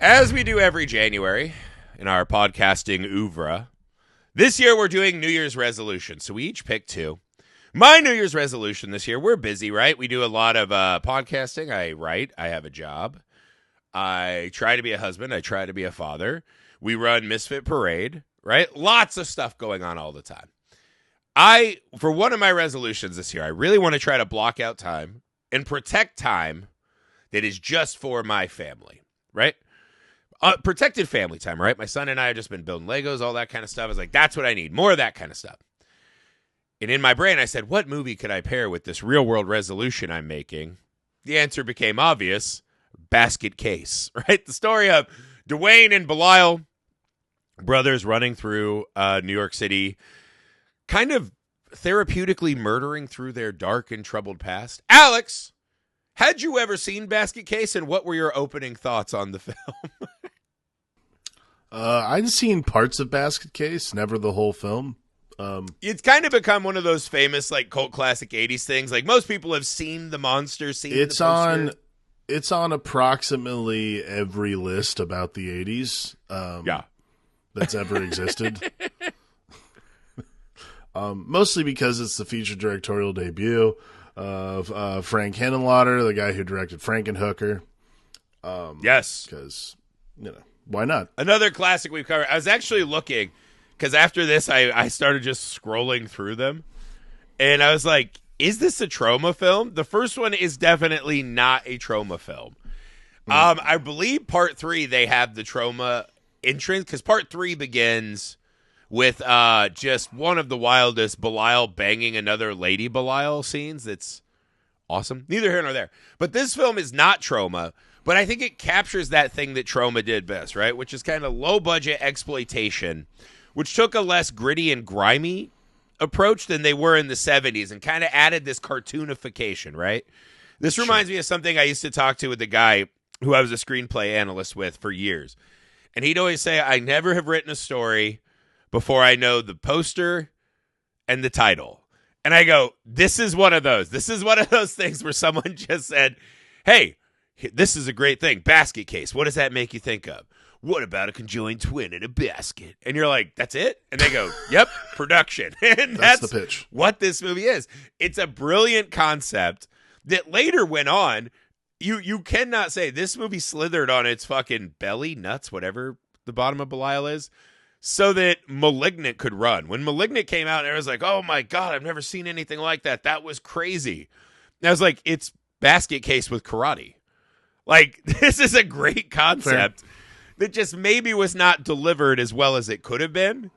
As we do every January in our podcasting oeuvre, this year we're doing New Year's resolutions. So we each pick two. My New Year's resolution this year, we're busy, right? We do a lot of podcasting. I write. I have a job. I try to be a husband. I try to be a father. We run Misfit Parade, right? Lots of stuff going on all the time. For one of my resolutions this year, I really want to try to block out time and protect time that is just for my family, right? Protected family time, right? My son and I have just been building Legos, all that kind of stuff. I was like, that's what I need, more of that kind of stuff. And in my brain, I said, what movie could I pair with this real-world resolution I'm making? The answer became obvious, Basket Case, right? The story of Dwayne and Belial, brothers running through New York City, kind of therapeutically murdering through their dark and troubled past. Alex, had you ever seen Basket Case, and what were your opening thoughts on the film? I'd seen parts of Basket Case, never the whole film. It's kind of become one of those famous, like, cult classic 80s things. Like, most people have seen the monster, seen the poster. It's on approximately every list about the 80s that's ever existed. Mostly because it's the feature directorial debut of Frank Henenlotter, the guy who directed Frankenhooker. Yes. Because, why not? Another classic we've covered. I was actually looking, because after this, I started just scrolling through them. And I was like, is this a trauma film? The first one is definitely not a trauma film. I believe part 3, they have the trauma entrance, because part 3 begins with just one of the wildest Belial banging another lady Belial scenes. That's awesome. Neither here nor there. But this film is not trauma, but I think it captures that thing that trauma did best, right? Which is kind of low-budget exploitation, which took a less gritty and grimy approach than they were in the 70s and kind of added this cartoonification, right? This reminds me of something I used to talk to with a guy who I was a screenplay analyst with for years. And he'd always say, I never have written a story before I know the poster and the title. And I go, this is one of those. This is one of those things where someone just said, hey, this is a great thing. Basket Case. What does that make you think of? What about a conjoined twin in a basket? And you're like, that's it? And they go, yep, production. And that's the pitch. What this movie is. It's a brilliant concept that later went on. You cannot say this movie slithered on its fucking belly, nuts, whatever the bottom of Belial is, so that Malignant could run. When Malignant came out, and I was like, oh my God, I've never seen anything like that. That was crazy. And I was like, it's Basket Case with karate. Like, this is a great concept that just maybe was not delivered as well as it could have been.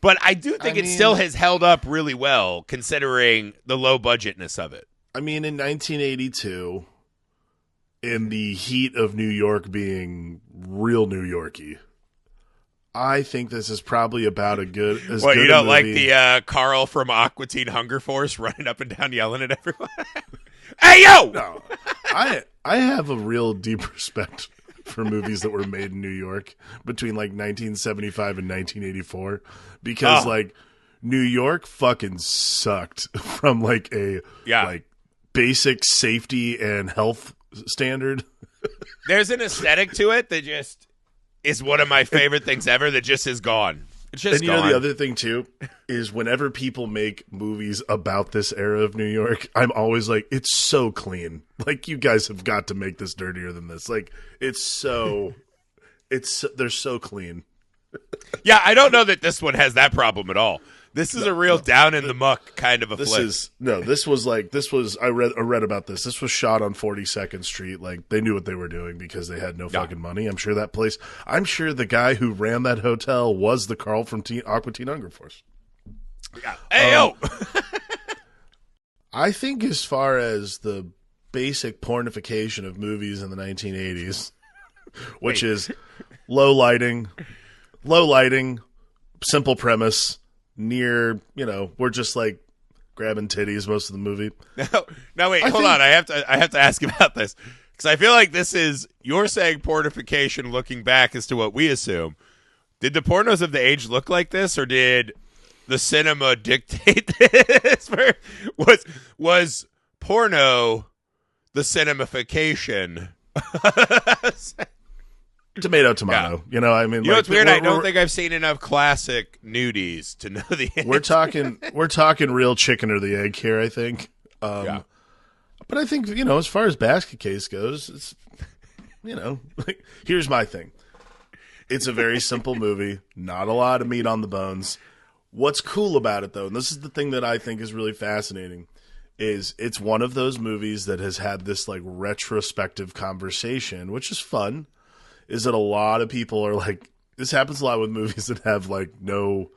But I do think it still has held up really well, considering the low budgetness of it. I mean, in 1982, in the heat of New York being real New Yorky, I think this is probably about as good you a don't movie. like the Carl from Aqua Teen Hunger Force running up and down yelling at everyone? Hey, yo! No. I have a real deep respect for movies that were made in New York between like 1975 and 1984 because like New York fucking sucked from like a like basic safety and health standard. There's an aesthetic to it that just is one of my favorite things ever that just is gone. It's just gone. And the other thing too is whenever people make movies about this era of New York, I'm always like, it's so clean. Like, you guys have got to make this dirtier than this. Like, they're so clean. Yeah, I don't know that this one has that problem at all. This is a real down in the muck kind of a flick. I read about this. This was shot on 42nd Street. Like, they knew what they were doing because they had no fucking money. I'm sure the guy who ran that hotel was the Carl from Aqua Teen Hunger Force. Yeah. Hey, yo! I think as far as the basic pornification of movies in the 1980s, which is low lighting, simple premise, we're just like grabbing titties most of the movie. No, wait, hold on. I have to ask about this because I feel like you're saying pornification looking back as to what we assume. Did the pornos of the age look like this, or did the cinema dictate this? Was porno the cinemification? tomato. You know, I mean, you know what's weird? I don't think I've seen enough classic nudies to know the answer. We're talking real chicken or the egg here, I think. But I think, you know, as far as Basket Case goes, it's, you know, like, here's my thing. It's a very simple movie, not a lot of meat on the bones. What's cool about it, though, and this is the thing that I think is really fascinating, is it's one of those movies that has had this like retrospective conversation, which is fun, is that a lot of people are like, this happens a lot with movies that have like no,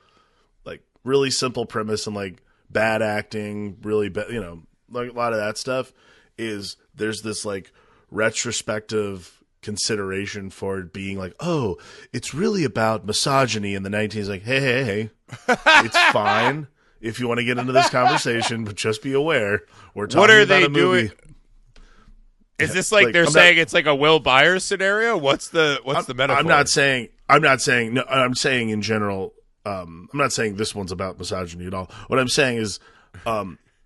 like really simple premise and like bad acting, really, you know, like a lot of that stuff is there's this like retrospective consideration for it being like, oh, it's really about misogyny in the 19s. Like, hey, it's fine if you want to get into this conversation, but just be aware we're talking what are about they a movie. Doing? Is this like they're saying it's like a Will Byers scenario? What's the metaphor? I'm saying in general. I'm not saying this one's about misogyny at all. What I'm saying is,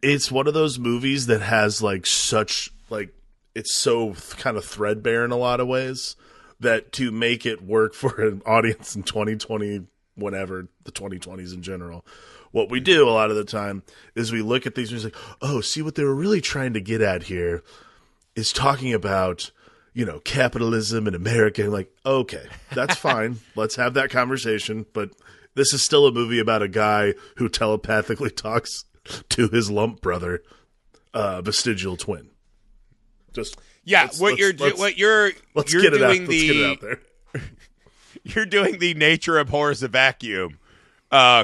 it's one of those movies that has like such like. It's so kind of threadbare in a lot of ways that to make it work for an audience in 2020, whatever, the 2020s in general, what we do a lot of the time is we look at these movies like, oh, see what they were really trying to get at here is talking about, you know, capitalism in America. And like, okay, that's fine. Let's have that conversation. But this is still a movie about a guy who telepathically talks to his lump brother, vestigial twin. Just what you're doing you're doing the nature abhors a vacuum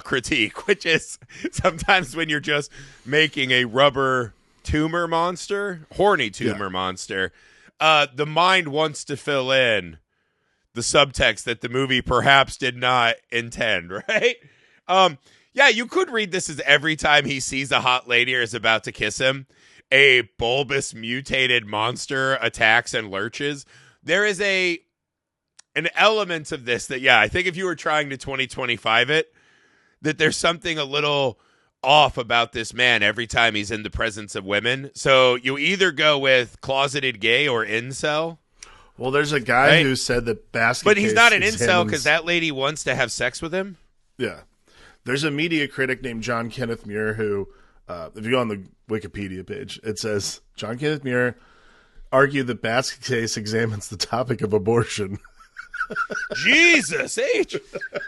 critique, which is sometimes when you're just making a rubber tumor monster, horny tumor monster, the mind wants to fill in the subtext that the movie perhaps did not intend, right? You could read this as every time he sees a hot lady or is about to kiss him, a bulbous mutated monster attacks and lurches. There is an element of this that, I think if you were trying to 2025 it, that there's something a little off about this man every time he's in the presence of women. So you either go with closeted gay or incel. Well, there's a guy who said that But he's not an incel because that lady wants to have sex with him. Yeah. There's a media critic named John Kenneth Muir who, if you go on the Wikipedia page, it says, John Kenneth Muir argued that Basket Case examines the topic of abortion. Jesus H.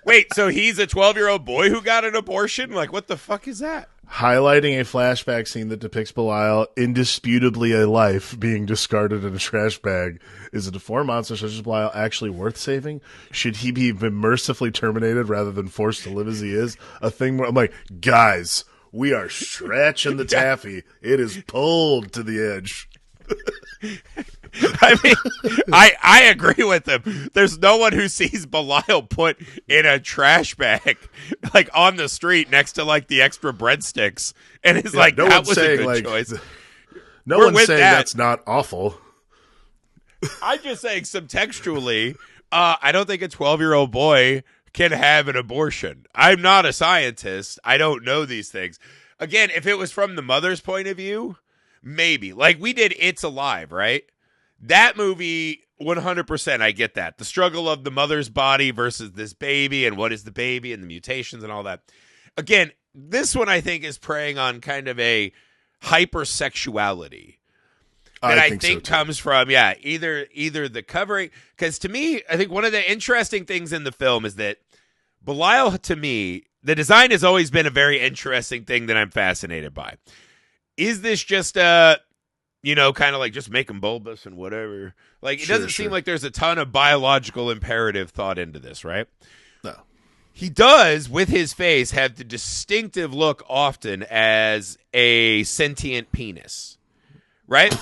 Wait, so he's a 12-year-old boy who got an abortion? Like, what the fuck is that? Highlighting a flashback scene that depicts Belial, indisputably a life, being discarded in a trash bag. Is a deformed monster such as Belial actually worth saving? Should he be mercifully terminated rather than forced to live as he is? A thing where I'm like, guys, we are stretching the taffy. It is pulled to the edge. I mean, I agree with him. There's no one who sees Belial put in a trash bag, like on the street next to like the extra breadsticks, and is like, no that was a good choice. No one's saying that's not awful. I'm just saying subtextually, I don't think a 12-year-old boy can have an abortion. I'm not a scientist. I don't know these things. Again, if it was from the mother's point of view, maybe. Like we did It's Alive, right? That movie, 100%, I get that. The struggle of the mother's body versus this baby, and what is the baby, and the mutations and all that. Again, this one I think is preying on kind of a hypersexuality that I think comes from, either the covering. Because to me, I think one of the interesting things in the film is that Belial, to me, the design has always been a very interesting thing that I'm fascinated by. Is this just kind of like just make them bulbous and whatever? Like, it doesn't seem like there's a ton of biological imperative thought into this, right? No. He does, with his face, have the distinctive look often as a sentient penis, right?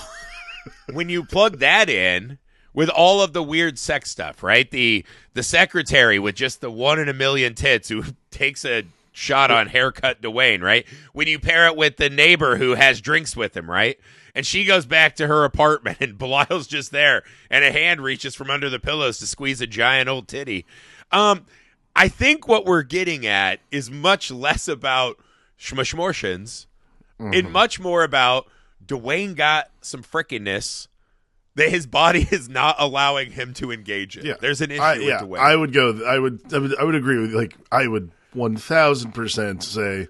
When you plug that in with all of the weird sex stuff, right? The secretary with just the 1 in a million tits who takes a shot on haircut Dwayne, right? When you pair it with the neighbor who has drinks with him, right? And she goes back to her apartment and Belial's just there and a hand reaches from under the pillows to squeeze a giant old titty. I think what we're getting at is much less about schmishmortions and much more about Dwayne got some frickiness that his body is not allowing him to engage it. Yeah. There's an issue with the way. I would agree with, like, I would 1000% say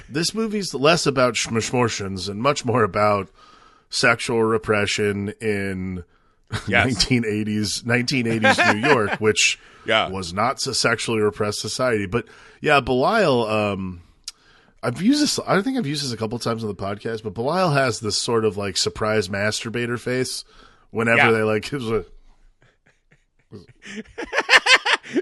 this movie's less about schmortions and much more about sexual repression in 1980s New York, which was not a sexually repressed society. But yeah, Belial, I've used this. I think I've used this a couple times on the podcast. But Belial has this sort of like surprise masturbator face whenever they like gives a.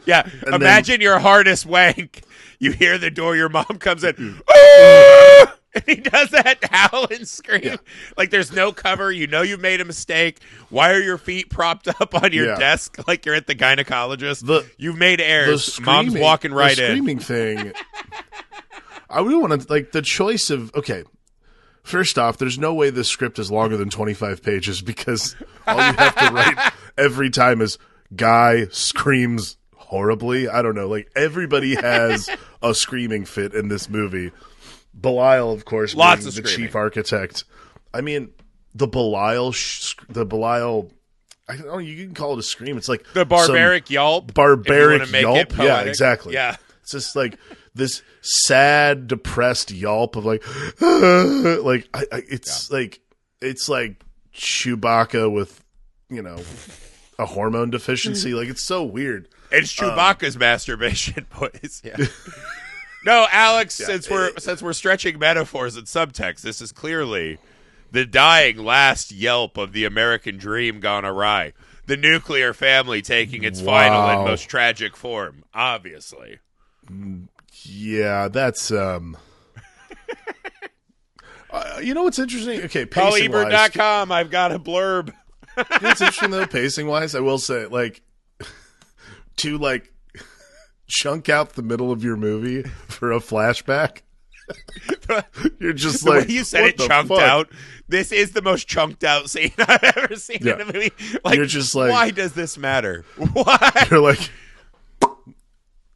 Yeah, and imagine your hardest wank. You hear the door, your mom comes in. Ah! And he does that howl and scream. Yeah. Like there's no cover. You know you made a mistake. Why are your feet propped up on your desk like you're at the gynecologist? You've made errors. Mom's walking right in. The screaming thing. I would want to, like, the choice of, okay, first off, there's no way this script is longer than 25 pages because all you have to write every time is guy screams horribly. I don't know. Like, everybody has a screaming fit in this movie. Belial, of course, lots being of the screaming. Chief architect. I mean, the Belial, I don't know, you can call it a scream. It's like the barbaric yelp. Barbaric yelp. Yeah, exactly. Yeah. It's just like this sad, depressed yelp of like, like it's like Chewbacca with, you know, a hormone deficiency. Like, it's so weird. It's Chewbacca's masturbation, boys. Yeah. No, Alex, since we're stretching metaphors and subtext, this is clearly the dying last yelp of the American dream gone awry. The nuclear family taking its final and most tragic form, obviously. Yeah, that's you know what's interesting? Okay, pacing-wise, PaulEbert.com, I've got a blurb. You know what's interesting though, pacing-wise? I will say, like, to like chunk out the middle of your movie for a flashback. You're just the like, way you said it, chunked out. This is the most chunked out scene I've ever seen in a movie. Like, you're just like, why does this matter? Why? You're like,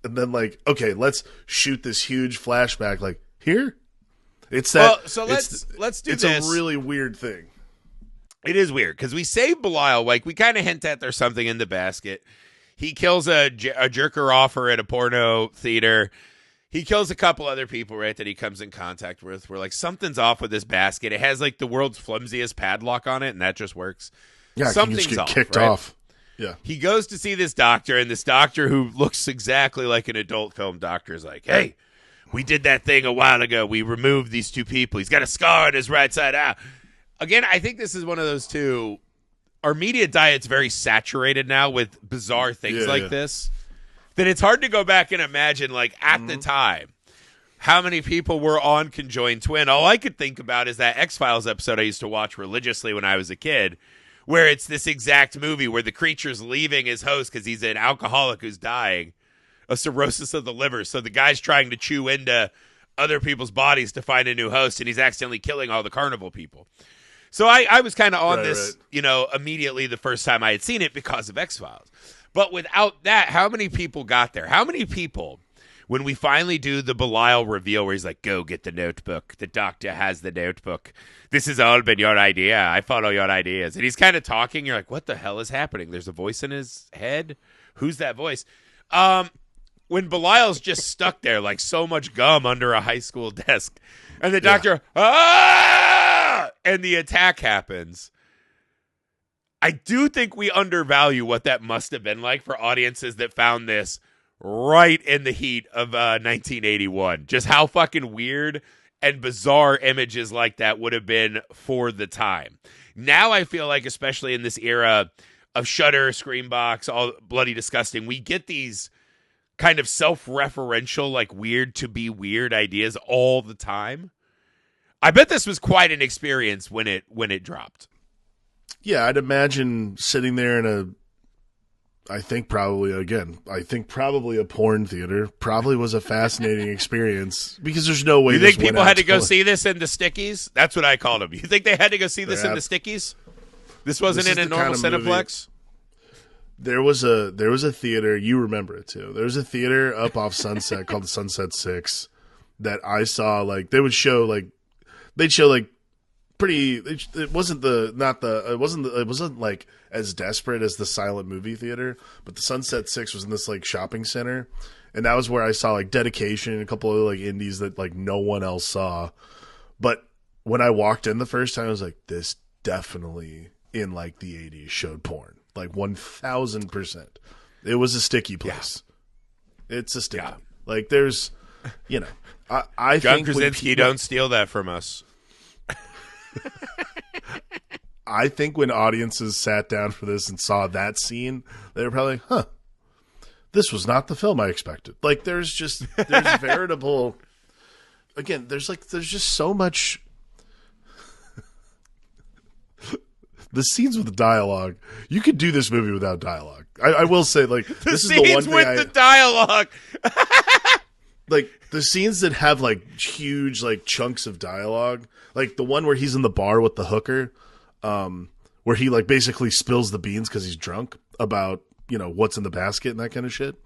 and then like, okay, let's shoot this huge flashback. Like, here, it's that. Well, so let's do this. It's a really weird thing. It is weird because we save Belial. Like, we kind of hint at there's something in the basket. He kills a jerker offer at a porno theater. He kills a couple other people, right, that he comes in contact with. We're like, something's off with this basket. It has like the world's flimsiest padlock on it, and that just works. Yeah, something's get off, kicked right? off. Yeah. He goes to see this doctor, and this doctor who looks exactly like an adult film doctor is like, hey, we did that thing a while ago. We removed these two people. He's got a scar on his right side. Again, I think this is one of those two. Our media diet's very saturated now with bizarre things this, that it's hard to go back and imagine, like, at the time, how many people were on Conjoined Twin. All I could think about is that X-Files episode I used to watch religiously when I was a kid, where it's this exact movie where the creature's leaving his host because he's an alcoholic who's dying, a cirrhosis of the liver. So the guy's trying to chew into other people's bodies to find a new host, and he's accidentally killing all the carnival people. So I was kind of on this, you know, immediately the first time I had seen it because of X-Files. But without that, how many people got there? How many people, when we finally do the Belial reveal where he's like, go get the notebook. The doctor has the notebook. This has all been your idea. I follow your ideas. And he's kind of talking. You're like, what the hell is happening? There's a voice in his head. Who's that voice? When Belial's just stuck there like so much gum under a high school desk. And the doctor, and the attack happens. I do think we undervalue what that must have been like for audiences that found this right in the heat of 1981. Just how fucking weird and bizarre images like that would have been for the time. Now I feel like, especially in this era of Shudder, Screambox, all Bloody Disgusting, we get these kind of self-referential, like weird to be weird ideas all the time. I bet this was quite an experience when it dropped. Yeah, I'd imagine sitting there in I think probably a porn theater probably was a fascinating experience because there's no way. You think people had to go see this in the Stickies? That's what I called them. You think they had to go see this in the Stickies? This wasn't in a normal Cineplex? There was a theater, you remember it too. There was a theater up off Sunset called the Sunset 6 that I saw. Like, they'd show like pretty. It wasn't like as desperate as the silent movie theater, but the Sunset Six was in this like shopping center, and that was where I saw like Dedication and a couple of like indies that like no one else saw. But when I walked in the first time, I was like, this definitely in like the 80s showed porn, like 1000%. It was a sticky place. Yeah. It's a sticky. Yeah. Like there's, I John think Krasinski, don't steal that from us. I think when audiences sat down for this and saw that scene, they were probably, this was not the film I expected. Like there's veritable, again, there's just so much. The scenes with the dialogue, you could do this movie without dialogue. I will say, like, this is the one thing with the dialogue. Like, the scenes that have, like, huge, like, chunks of dialogue, like the one where he's in the bar with the hooker, where he, like, basically spills the beans because he's drunk about, what's in the basket and that kind of shit.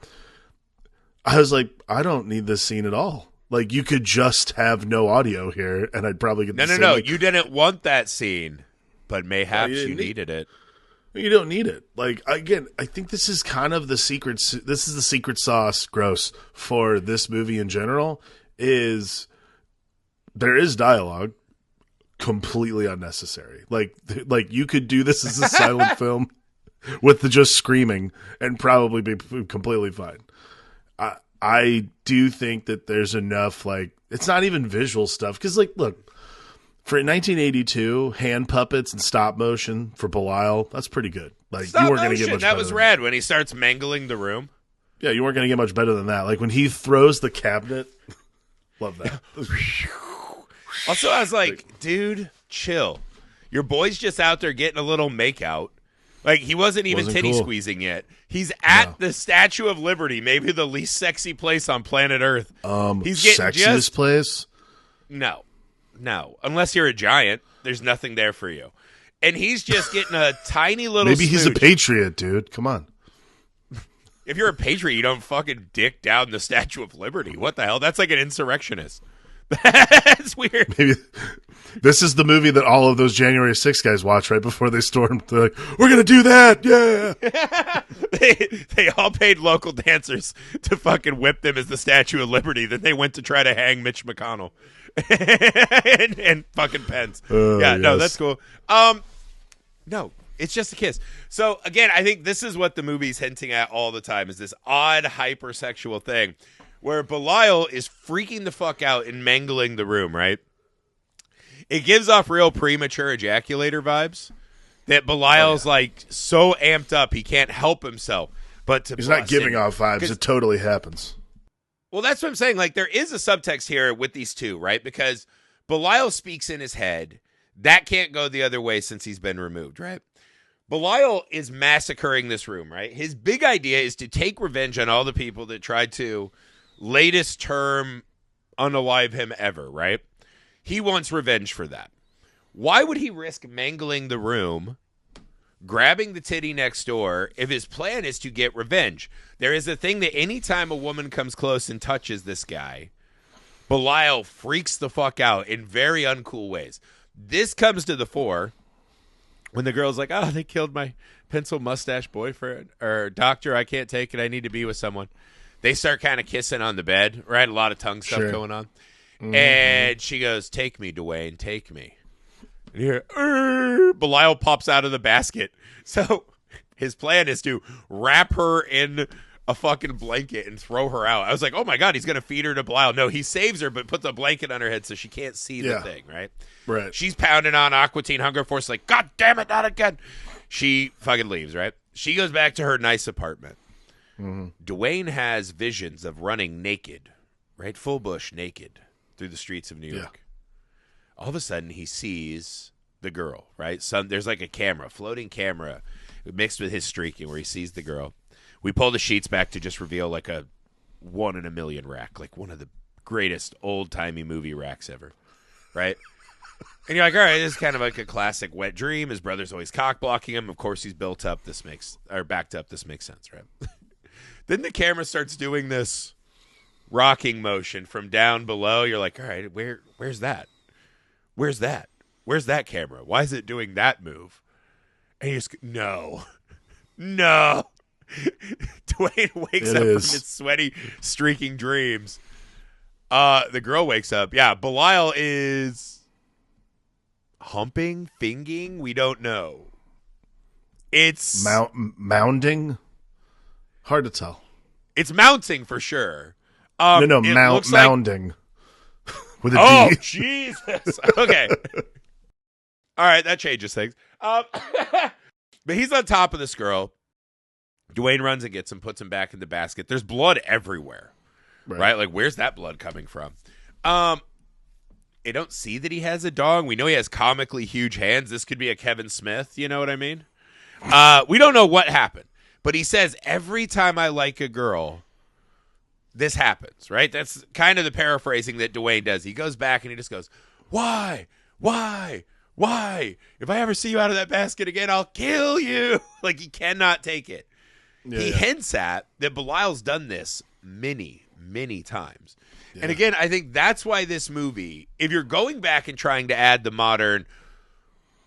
I was like, I don't need this scene at all. Like, you could just have no audio here, and I'd probably get No. Like, you didn't want that scene. But mayhaps you needed it. You don't need it. Like, again, I think this is kind of the secret. This is the secret sauce, gross, for this movie in general. Is there is dialogue, completely unnecessary. Like you could do this as a silent film with the just screaming and probably be completely fine. I do think that there's enough. Like, it's not even visual stuff because, like, look. For 1982, hand puppets and stop motion for Belial, that's pretty good. Like stop you weren't going to get much. That was rad when he starts mangling the room. Yeah, you weren't going to get much better than that. Like when he throws the cabinet, love that. Also, I was like, dude, chill. Your boy's just out there getting a little makeout. Like he wasn't even titty squeezing yet. He's at the Statue of Liberty, maybe the least sexy place on planet Earth. He's getting sexiest place? No, unless you're a giant, there's nothing there for you. And he's just getting a tiny little Maybe he's a smooch. patriot, dude. Come on. If you're a patriot, you don't fucking dick down the Statue of Liberty. What the hell? That's like an insurrectionist. That's weird. Maybe this is the movie that all of those January 6th guys watch right before they stormed. They're like, we're going to do that. Yeah. They all paid local dancers to fucking whip them as the Statue of Liberty. Then they went to try to hang Mitch McConnell. and fucking Pence. Yes. No, that's cool. No, it's just a kiss. So again, I think this is what the movie's hinting at all the time, is this odd hypersexual thing where Belial is freaking the fuck out and mangling the room, right? It gives off real premature ejaculator vibes that Belial's like so amped up he can't help himself but to he's not giving off vibes. It totally happens. Well, that's what I'm saying. Like, there is a subtext here with these two, right? Because Belial speaks in his head. That can't go the other way since he's been removed, right? Belial is massacring this room, right? His big idea is to take revenge on all the people that tried to latest term unalive him ever, right? He wants revenge for that. Why would he risk mangling the room, grabbing the titty next door, if his plan is to get revenge? There is a thing that anytime a woman comes close and touches this guy, Belial freaks the fuck out in very uncool ways. This comes to the fore when the girl's like, oh, they killed my pencil mustache boyfriend, or doctor, I can't take it, I need to be with someone. They start kind of kissing on the bed, right? A lot of tongue stuff going on. Mm-hmm. And she goes, take me, Dwayne, take me. And you hear, Belial pops out of the basket. So his plan is to wrap her in a fucking blanket and throw her out. I was like, oh my God, he's going to feed her to Belial. No, he saves her, but puts a blanket on her head so she can't see the thing, right? Right. She's pounding on Aqua Teen Hunger Force like, God damn it, not again. She fucking leaves, right? She goes back to her nice apartment. Mm-hmm. Dwayne has visions of running naked, right? Full bush naked through the streets of New York. All of a sudden, he sees the girl, right? There's like a camera, floating camera, mixed with his streaking, where he sees the girl. We pull the sheets back to just reveal like a 1 in a million rack, like one of the greatest old-timey movie racks ever, right? And you're like, all right, this is kind of like a classic wet dream. His brother's always cock-blocking him. Of course, he's backed up. This makes sense, right? Then the camera starts doing this rocking motion from down below. You're like, all right, where's that? Where's that? where's that camera? Why is it doing that move? And he just, no. Dwayne wakes up from his sweaty, streaking dreams. The girl wakes up. Yeah, Belial is humping, finging. We don't know. It's mounding. Hard to tell. It's mounting for sure. Mounding. With a oh, D. Jesus. Okay. All right, that changes things. But he's on top of this girl. Dwayne runs and gets him, puts him back in the basket. There's blood everywhere. Right? Like, where's that blood coming from? They don't see that he has a dong. We know he has comically huge hands. This could be a Kevin Smith. You know what I mean? We don't know what happened. But he says, every time I like a girl, this happens, right? That's kind of the paraphrasing that Dwayne does. He goes back and he just goes, why? If I ever see you out of that basket again, I'll kill you. Like, he cannot take it. He hints at that Belial's done this many times. Yeah. And again, I think that's why this movie, if you're going back and trying to add the modern,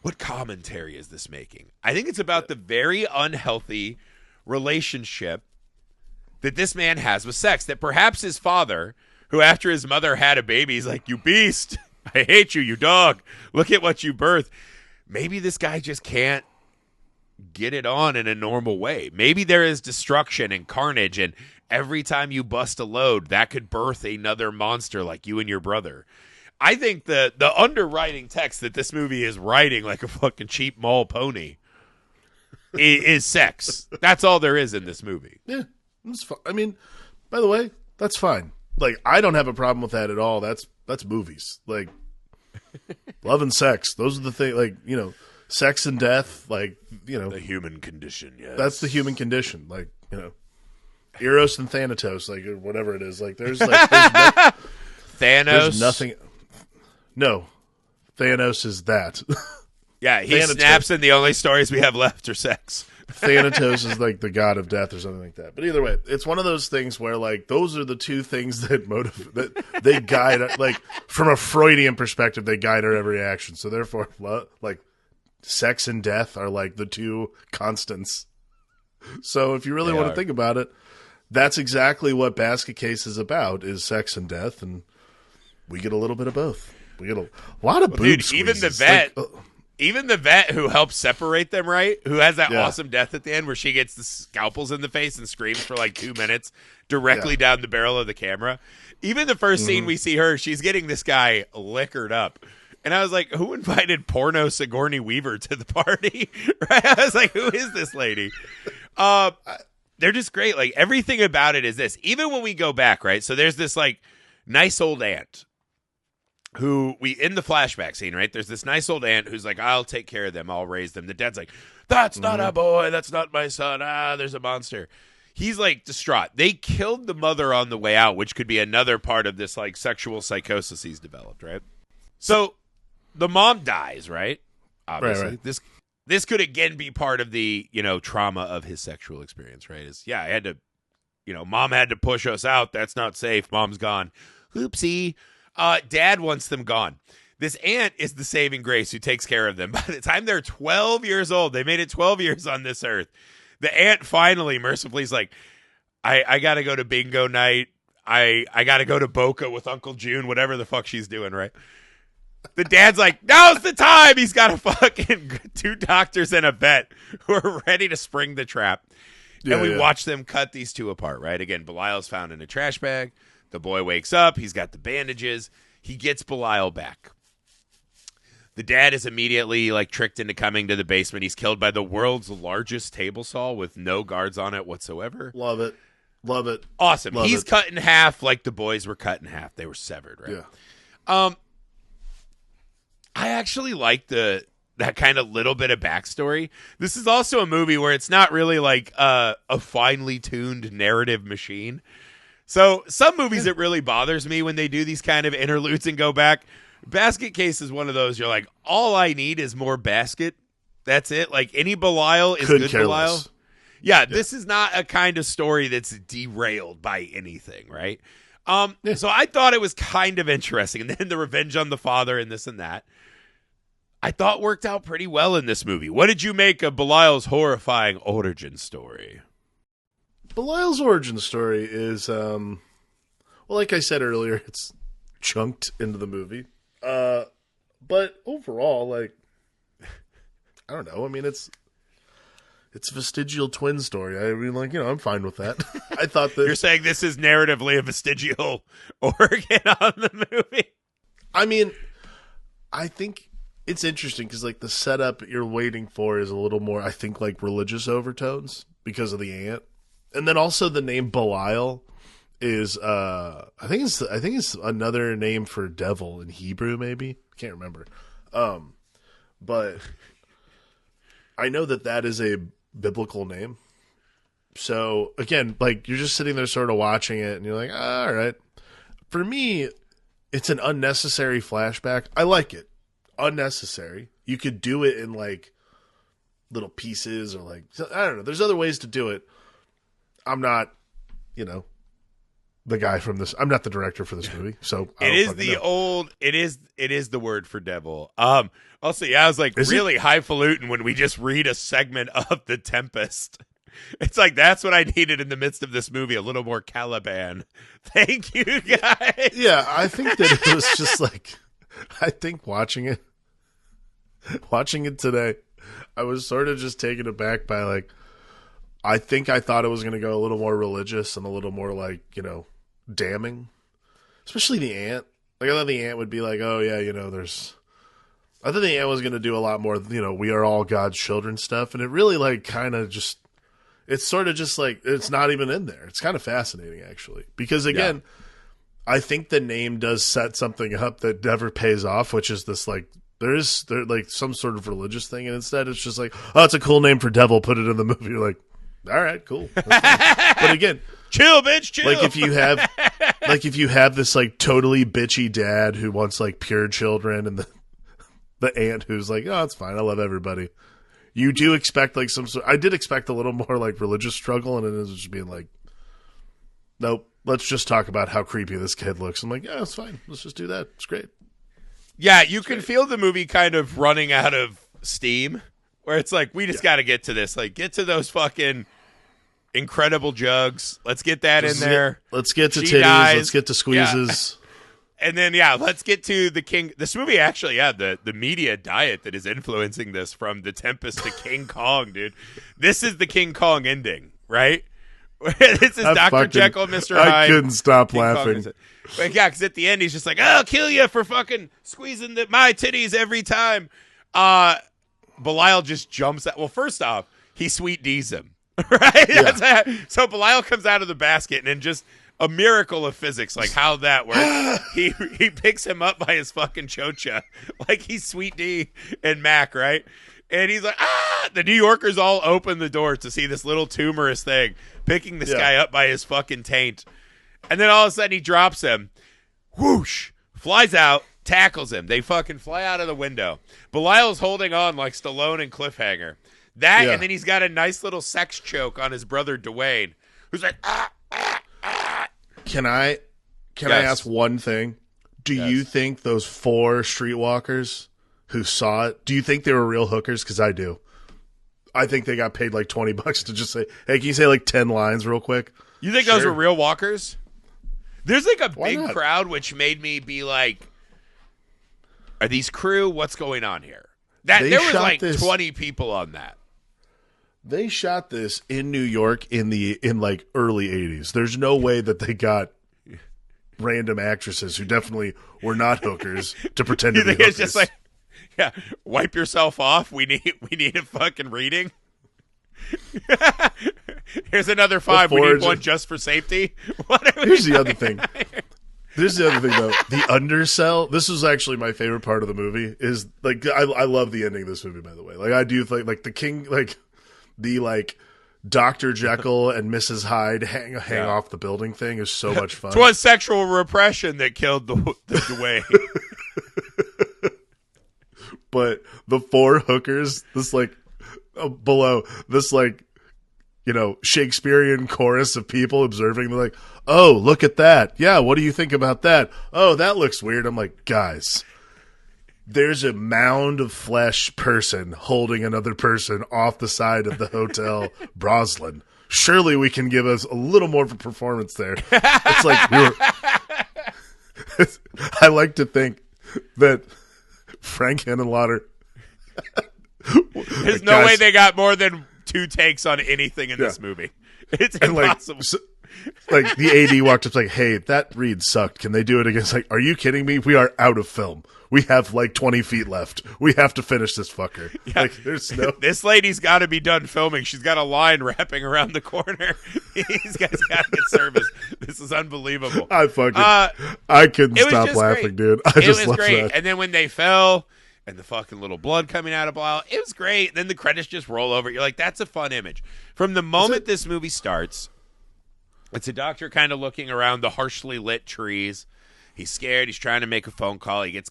what commentary is this making? I think it's about the very unhealthy relationship that this man has with sex, that perhaps his father, who after his mother had a baby, he's like, you beast, I hate you, you dog, look at what you birthed. Maybe this guy just can't get it on in a normal way. Maybe there is destruction and carnage, and every time you bust a load, that could birth another monster like you and your brother. I think the underwriting text that this movie is writing like a fucking cheap mall pony is sex. That's all there is in this movie. Yeah, that's fine. I mean, by the way, that's fine. Like, I don't have a problem with that at all. That's movies. Like, love and sex. Those are the things, like, you know, sex and death, like, you know. The human condition, yes. That's the human condition. Like, you know, Eros and Thanatos, like, or whatever it is. Like, there's Thanos. There's nothing. No. Thanos is that. Yeah, he snaps and the only stories we have left are sex. Thanatos is like the god of death or something like that. But either way, it's one of those things where, like, those are the two things that that they guide, like, from a Freudian perspective, they guide our every action. So therefore, like, sex and death are like the two constants. So if you really want to think about it, that's exactly what Basket Case is about, is sex and death, and we get a little bit of both. We get a lot of boob squeezes. Even the vet, even the vet who helps separate them, right? Who has that awesome death at the end where she gets the scalpels in the face and screams for like 2 minutes directly down the barrel of the camera. Even the first scene we see her, she's getting this guy liquored up. And I was like, who invited porno Sigourney Weaver to the party? Right? I was like, who is this lady? They're just great. Like, everything about it is this. Even when we go back, right? So there's this like nice old aunt who in the flashback scene, right? There's this nice old aunt who's like, I'll take care of them. I'll raise them. The dad's like, that's not a boy. That's not my son. There's a monster. He's like distraught. They killed the mother on the way out, which could be another part of this like sexual psychosis he's developed, right? So the mom dies, right? Obviously. Right. This could again be part of the, you know, trauma of his sexual experience, right? I had to, you know, mom had to push us out. That's not safe. Mom's gone. Oopsie. Dad wants them gone. This aunt is the saving grace who takes care of them. By the time they're 12 years old, they made it 12 years on this earth. The aunt finally, mercifully, is like, I got to go to bingo night. I got to go to Boca with Uncle June, whatever the fuck she's doing, right? The dad's like, now's the time. He's got a fucking 2 doctors and a vet who are ready to spring the trap. And we watch them cut these two apart, right? Again, Belial's found in a trash bag. The boy wakes up. He's got the bandages. He gets Belial back. The dad is immediately like tricked into coming to the basement. He's killed by the world's largest table saw with no guards on it whatsoever. Love it. Love it. Awesome. He's cut in half like the boys were cut in half. They were severed, right? Yeah. I actually like that kind of little bit of backstory. This is also a movie where it's not really like a finely tuned narrative machine. So some movies, it really bothers me when they do these kind of interludes and go back. Basket Case is one of those. You're like, all I need is more basket. That's it. Like, any Belial is good Belial. Yeah, this is not a kind of story that's derailed by anything, right? So I thought it was kind of interesting. And then the revenge on the father and this and that. I thought worked out pretty well in this movie. What did you make of Belial's horrifying origin story? Belial's origin story is, well, like I said earlier, it's chunked into the movie. But overall, like, I don't know. I mean, it's a vestigial twin story. I mean, like, I'm fine with that. I thought that you're saying this is narratively a vestigial origin on the movie. I mean, I think it's interesting because, like, the setup you're waiting for is a little more, I think, like religious overtones because of the ant, and then also the name Belial is, I think it's another name for devil in Hebrew, maybe. I can't remember, but I know that is a biblical name. So again, like, you're just sitting there sort of watching it and you're like, all right. For me, it's an unnecessary flashback. I like it. Unnecessary. You could do it in like little pieces or like, I don't know. There's other ways to do it. I'm not, the guy from this. I'm not the director for this movie. So it is the word for devil. Also, yeah, I was like, is really highfalutin when we just read a segment of The Tempest. It's like, that's what I needed in the midst of this movie, a little more Caliban. Thank you, guys. Yeah, I think that it was just like, I think watching it today, I was sort of just taken aback by, like, I think I thought it was going to go a little more religious and a little more like, damning. Especially the ant. Like, I thought the ant would be like, oh yeah, I thought the ant was going to do a lot more, we are all God's children stuff. And it really, like, kind of just, it's sort of just like, it's not even in there. It's kind of fascinating, actually. Because, again, I think the name does set something up that never pays off, which is this, like, there's like some sort of religious thing. And instead it's just like, oh, it's a cool name for devil. Put it in the movie. You're like, all right, cool. But again, chill, bitch, chill. Like, if you have this, like, totally bitchy dad who wants, like, pure children, and the aunt who's like, oh, it's fine, I love everybody. You do expect, like, I did expect a little more, like, religious struggle, and it is just being like, nope, let's just talk about how creepy this kid looks. I'm like, yeah, it's fine. Let's just do that. It's great. Yeah, you can feel the movie kind of running out of steam, where it's like, we just got to get to this. Like, get to those fucking incredible jugs. Let's get that in there. Let's get to titties. Dies. Let's get to squeezes. Yeah. And then, let's get to the King. This movie actually, the media diet that is influencing this, from The Tempest to King Kong, dude. This is the King Kong ending, right? This is Dr. Jekyll and Mr. Hyde. I couldn't stop King laughing. But yeah, because at the end, he's just like, I'll kill you for fucking squeezing my titties every time. Belial just jumps out. Well, first off, he sweet D's him, right? Yeah. So Belial comes out of the basket, and then just a miracle of physics, like how that works. he picks him up by his fucking chocha, like he's Sweet D and Mac, right? And he's like, the New Yorkers all open the door to see this little tumorous thing picking this guy up by his fucking taint. And then all of a sudden he drops him, whoosh, flies out, tackles him. They fucking fly out of the window. Belial's holding on like Stallone and Cliffhanger. And then he's got a nice little sex choke on his brother Dwayne, who's like, Can I ask one thing? Do you think those 4 streetwalkers who saw it, do you think they were real hookers? Because I do. I think they got paid like $20 to just say, hey, can you say like 10 lines real quick? You think those were real walkers? There's like a big crowd, which made me be like, are these crew? What's going on here? There was like 20 people on that. They shot this in New York in like early 80s. There's no way that they got random actresses who definitely were not hookers to pretend to be hookers. It's just like, wipe yourself off. We need a fucking reading. Here's another 5. We need one just for safety. Here's the other thing. There's the other thing, though. The undersell. This is actually my favorite part of the movie. Is like I love the ending of this movie. By the way, like I do think like the king, like the Dr. Jekyll and Mrs. Hyde hang off the building thing is so much fun. It was sexual repression that killed the Dwayne. But the 4 hookers, this below this Shakespearean chorus of people observing, they're like, oh, look at that. Yeah, what do you think about that? Oh, that looks weird. I'm like, guys, there's a mound of flesh person holding another person off the side of the Hotel Broslin. Surely we can give us a little more of a performance there. It's like I like to think that Frank Henenlotter. There's no way they got more than 2 takes on anything in this movie. It's impossible. Like the AD walked up like, "Hey, that read sucked. Can they do it again?" It's like, "Are you kidding me? We are out of film. We have like 20 feet left. We have to finish this fucker." Yeah. Like, there's no. This lady's got to be done filming. She's got a line wrapping around the corner. These guys got to get service. This is unbelievable. I couldn't stop laughing, great. dude. It just was great. That. And then when they fell and the fucking little blood coming out of Belial, it was great. Then the credits just roll over. You're like, that's a fun image. From the moment this movie starts, it's a doctor kind of looking around the harshly lit trees. He's scared. He's trying to make a phone call. He gets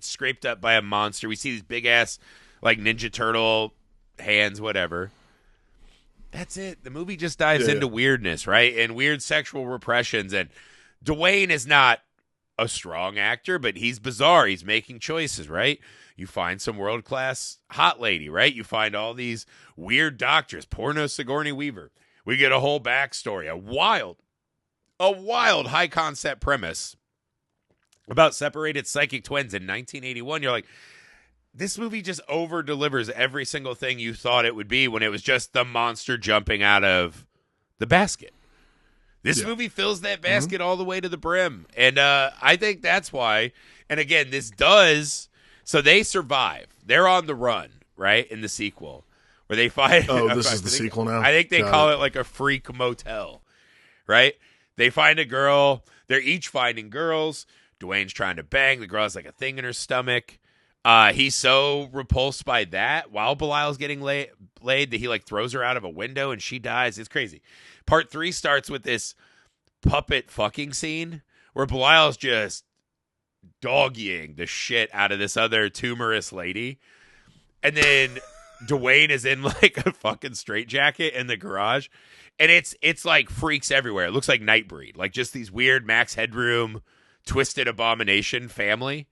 scraped up by a monster. We see these big ass, like Ninja Turtle hands, whatever. That's it. The movie just dives into weirdness, right? And weird sexual repressions. And Dwayne is not a strong actor, but he's bizarre. He's making choices, right? You find some world-class hot lady, right? You find all these weird doctors, porno Sigourney Weaver. We get a whole backstory, a wild high concept premise about separated psychic twins in 1981. You're like, this movie just over delivers every single thing you thought it would be when it was just the monster jumping out of the basket. This movie fills that basket all the way to the brim. And I think that's why, and again, so they survive. They're on the run, right, in the sequel. Where they find this is the sequel now? I think they call it like a freak motel, right? They find a girl. They're each finding girls. Dwayne's trying to bang. The girl has like a thing in her stomach. He's so repulsed by that while Belial's getting laid that he like throws her out of a window and she dies. It's crazy. Part 3 starts with this puppet fucking scene where Belial's just doggying the shit out of this other tumorous lady. And then Dwayne is in like a fucking straitjacket in the garage, and it's like freaks everywhere. It looks like Nightbreed, like just these weird Max Headroom, twisted abomination family.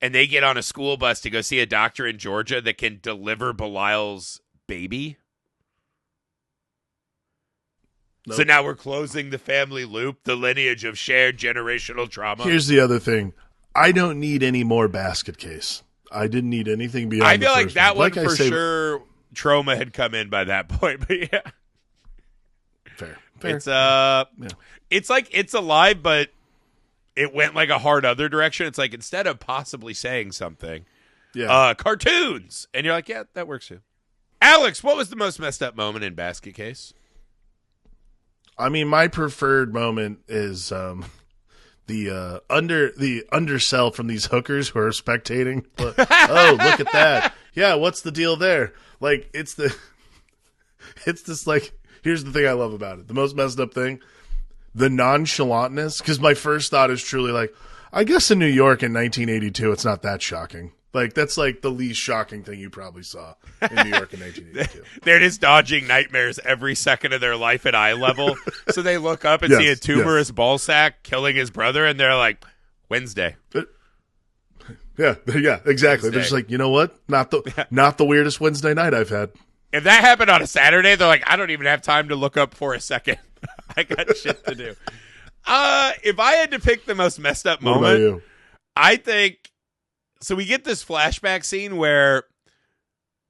And they get on a school bus to go see a doctor in Georgia that can deliver Belial's baby. Nope. So now we're closing the family loop, the lineage of shared generational trauma. Here's the other thing. I don't need any more basket case. I didn't need anything beyond I feel the like first that one like for sure trauma had come in by that point, but yeah. Fair. It's like It's Alive, but it went like a hard other direction. It's like instead of possibly saying something, cartoons. And you're like, yeah, that works too. Alex, what was the most messed up moment in Basket Case? I mean, my preferred moment is the undersell from these hookers who are spectating. Oh, look at that. Yeah, what's the deal there? Like, it's this, like, here's the thing I love about it. The most messed up thing, the nonchalantness, because my first thought is truly like, I guess in New York in 1982, it's not that shocking. Like, that's like the least shocking thing you probably saw in New York in 1982. They're just dodging nightmares every second of their life at eye level. So they look up and see a tumorous ball sack killing his brother, and they're like, Wednesday. Yeah, exactly. Wednesday. They're just like, you know what? Not the weirdest Wednesday night I've had. If that happened on a Saturday, they're like, I don't even have time to look up for a second. I got shit to do. If I had to pick the most messed up moment, I think... So we get this flashback scene where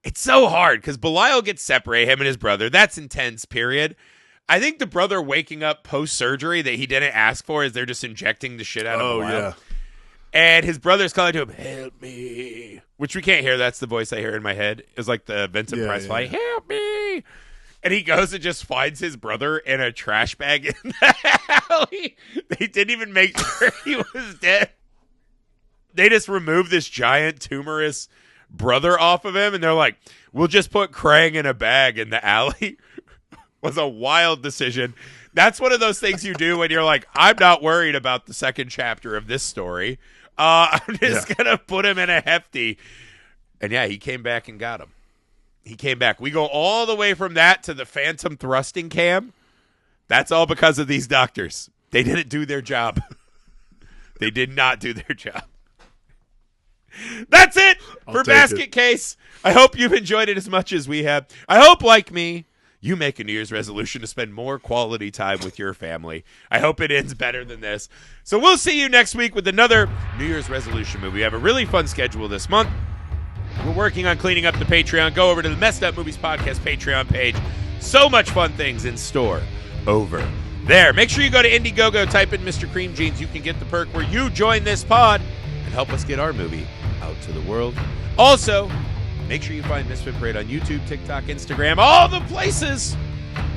it's so hard because Belial gets separated, him and his brother. That's intense, period. I think the brother waking up post-surgery that he didn't ask for is they're just injecting the shit out of Belial. Yeah. And his brother's calling to him, help me. Which we can't hear. That's the voice I hear in my head. It's like the Vincent Price fight. Help me. And he goes and just finds his brother in a trash bag in the alley. They didn't even make sure he was dead. They just removed this giant tumorous brother off of him, and they're like, we'll just put Krang in a bag in the alley. Was a wild decision. That's one of those things you do when you're like, I'm not worried about the second chapter of this story. I'm just going to put him in a hefty. And yeah, he came back and got him. He came back. We go all the way from that to the phantom thrusting cam. That's all because of these doctors. They didn't do their job. They did not do their job. That's it I'll for take Basket it. Case. I hope you've enjoyed it as much as we have. I hope, like me, you make a New Year's resolution to spend more quality time with your family. I hope it ends better than this. So we'll see you next week with another New Year's resolution movie. We have a really fun schedule this month. We're working on cleaning up the Patreon. Go over to the Messed Up Movies Podcast Patreon page. So much fun things in store over there. Make sure you go to Indiegogo, type in Mr. Cream Jeans. You can get the perk where you join this pod and help us get our movie out to the world. Also, make sure you find Misfit Parade on YouTube, TikTok, Instagram, all the places.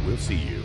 We'll see you